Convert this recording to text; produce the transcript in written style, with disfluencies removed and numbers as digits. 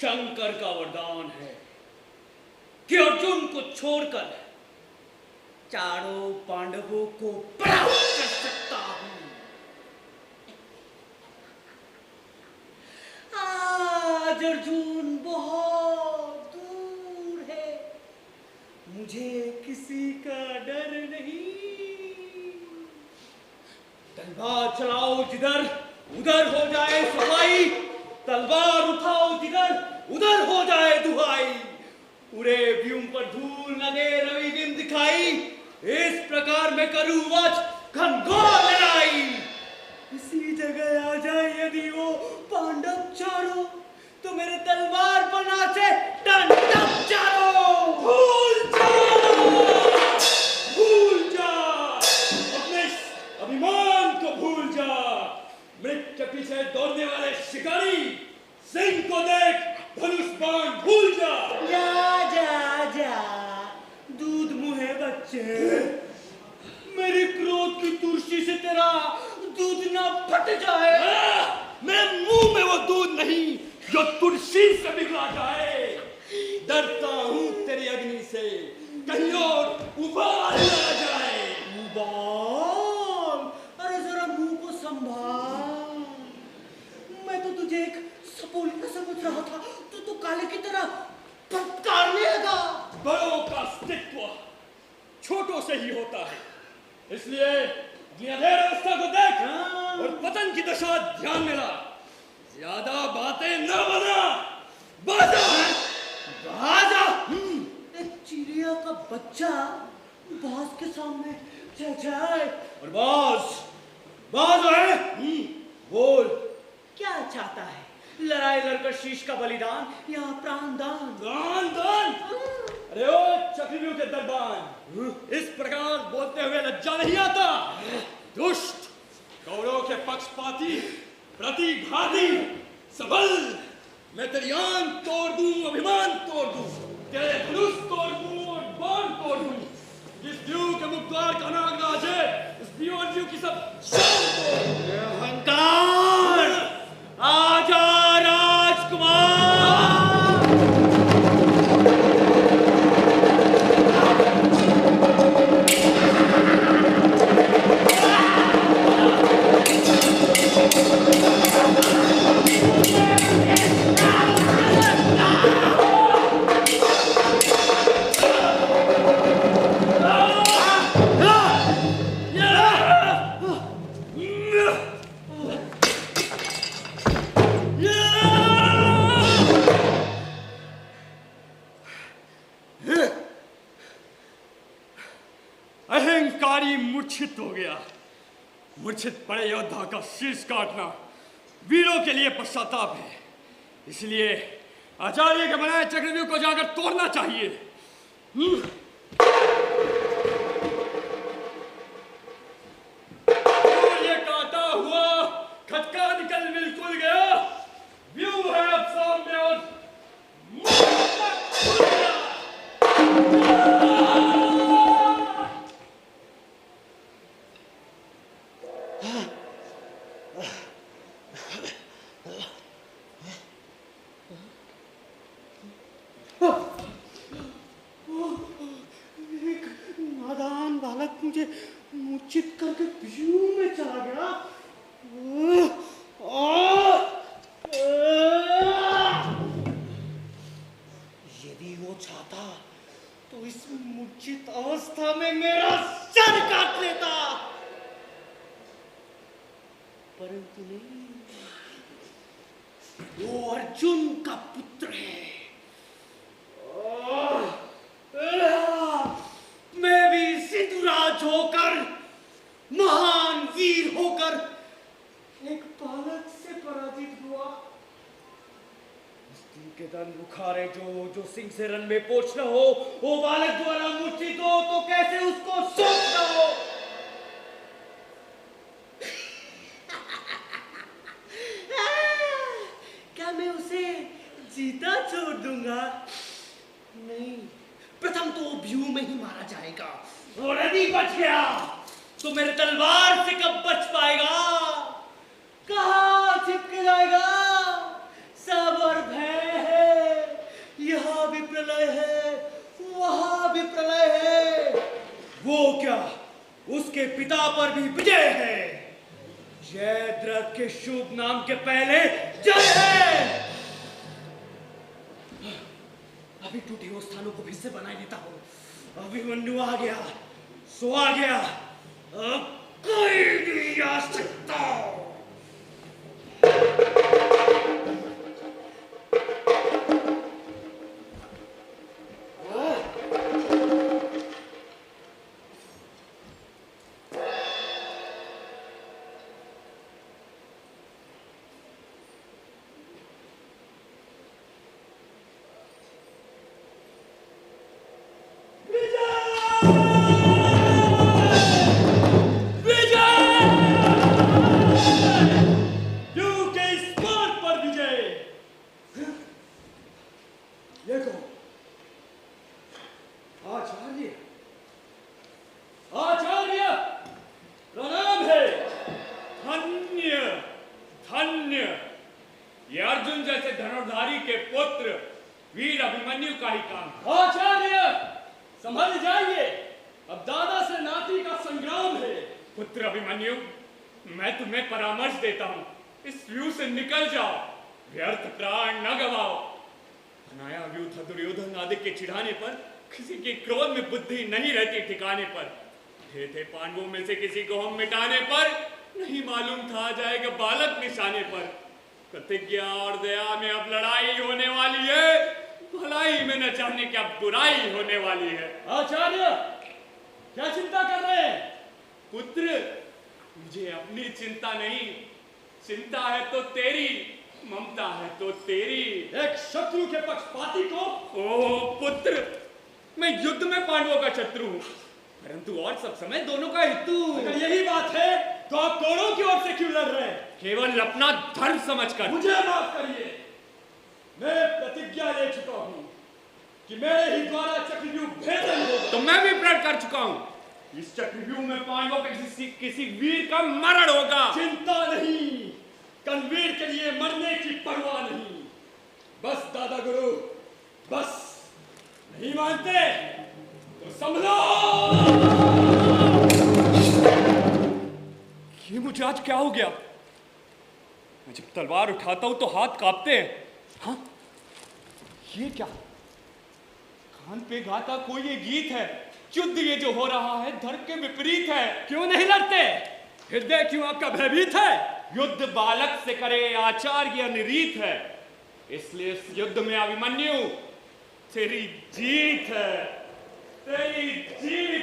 शंकर का वरदान है कि अर्जुन को छोड़कर चारों पांडवों को परास्त कर सकता हूं। आज अर्जुन बहुत दूर है, मुझे किसी का डर नहीं। तलवार चलाओ जिधर उधर हो जाए सफाई, तलवार उठाओ जिधर उधर हो जाए दुहाई। पूरे व्यूम पर धूल न दे रवि बिंब दिखाई, इस प्रकार मैं करूं आज घनघोर लड़ाई। इसी जगह आ जाए यदि वो पांडव चारों, तो मेरे तलवार पर नाचे टंटम चारों। भूल जा अपने अभिमान को, भूल जा मृग के पीछे दौड़ने वाले शिकारी। सिंह को देख धनुष बाण भूल जा। जा दूध मुहे बच्चे, मेरी क्रोध की तुलसी से तेरा दूध ना फट जाए। मेरे मुंह में वो दूध नहीं जो तुलसी से बिगड़ा जाए। डरता हूं तेरी अग्नि से, कहीं और उबाल ना जाए। उबाल? अरे जरा मुंह को संभाल, मैं तो तुझे एक सपोलिया समझ रहा था, तो काले की तरह फटकारने लगा। बड़ों का अस्तित्व छोटों से ही होता है, इसलिए अपनी अधेड़ अवस्था को देख और पतन की दशा ध्यान में ला। ज्यादा बातें न बना, बाजा बाजा। एक चिड़िया का बच्चा बाज के सामने जाए और बाज है। बोल क्या चाहता है? लड़ाई लड़कर शीश का बलिदान या प्राण दान? दान? अरे ओ चक्रव्यूह के दरबान, इस प्रकार बोलते हुए लज्जा नहीं आता? दुष्ट, कौरवों के पक्षपाती, प्रतिघाती, सबल, मैं तेरी आंख तोड़ दूं, अभिमान तोड़ दूं, तेरे धनुष तोड़ दूं और बाण तोड़ दूं। जिस व्यूह के मुखद्वार का नागराज है, उस व्यूह की सब शान तोड़। अहंकार, आजा राजकुमार। अहंकारी मूर्छित हो गया। मूर्छित पड़े योद्धा का शीश काटना वीरों के लिए पश्चाताप है, इसलिए आचार्य के बनाए चक्रव्यूह को जाकर तोड़ना चाहिए। ये काटा हुआ खटका निकल बिल्कुल गया, व्यूह है अब सामने और नादान बालक मुझे मूर्छित करके व्यूह में चला गया। यदि वो चाहता तो इस मूर्छित अवस्था में मेरा सर काट लेता, परंतु नहीं, वो अर्जुन का पुत्र है। मैं भी सिंधुराज होकर, महान वीर होकर एक बालक से पराजित हुआ। के तन बुखारे जो सिंह से रन में पोछ न हो, वो बालक द्वारा मूर्छित हो तो कैसे उसको सोचना हो। क्या मैं उसे जीता छोड़ दूंगा? नहीं, प्रथम तो व्यू में ही मारा जाएगा, और यदि बच गया तो मेरे तलवार से कब बच पाएगा? कहाँ छिपक जाएगा? सब और भय है। प्रलय है, वहां भी प्रलय है। वो क्या, उसके पिता पर भी विजय है। जयद्रथ के शुभ नाम के पहले जय है। अभी टूटे हुए स्थानों को फिर से बनाए देता हूं। अभिमन्यु आ गया, सो आ गया, अब कोई नहीं आ सकता। पांडवों में से किसी को हम मिटाने पर नहीं मालूम था जाएगा बालक निशाने पर। प्रतिज्ञा और दया में अब लड़ाई होने वाली है, भलाई में न जाने क्या बुराई होने वाली है। आचार्य, क्या चिंता कर रहे हैं? पुत्र, मुझे अपनी चिंता नहीं, चिंता है तो तेरी, ममता है तो तेरी। एक शत्रु के पक्षपाती को? ओह पुत्र, मैं युद्ध में पांडवों का शत्रु हूं, परंतु और सब समय दोनों का हितू। अगर यही बात है तो आप कौरवों की ओर से क्यों लड़ रहे हैं? केवल अपना धर्म समझकर। मुझे माफ करिए, मैं प्रतिज्ञा ले चुका हूं कि मेरे ही द्वारा चक्रव्यूह भेदन होगा। तो मैं भी प्रण कर चुका हूं, इस चक्रव्यूह में पांडवों के किसी वीर का मरण होगा। चिंता नहीं, कनवीर के लिए मरने की परवाह नहीं। बस दादा गुरु, बस। नहीं मानते तो संभलो। ये मुझे आज क्या हो गया? मैं जब तलवार उठाता हूं तो हाथ कांपते हैं। हाँ, ये क्या? कान पे गाता कोई ये गीत है। युद्ध ये जो हो रहा है धर्म के विपरीत है। क्यों नहीं लड़ते? हृदय क्यों आपका भयभीत है? युद्ध बालक से करे आचार्य अनिरीत है, इसलिए इस युद्ध में अभिमन्यु तेरी जीत है, तेरी जीत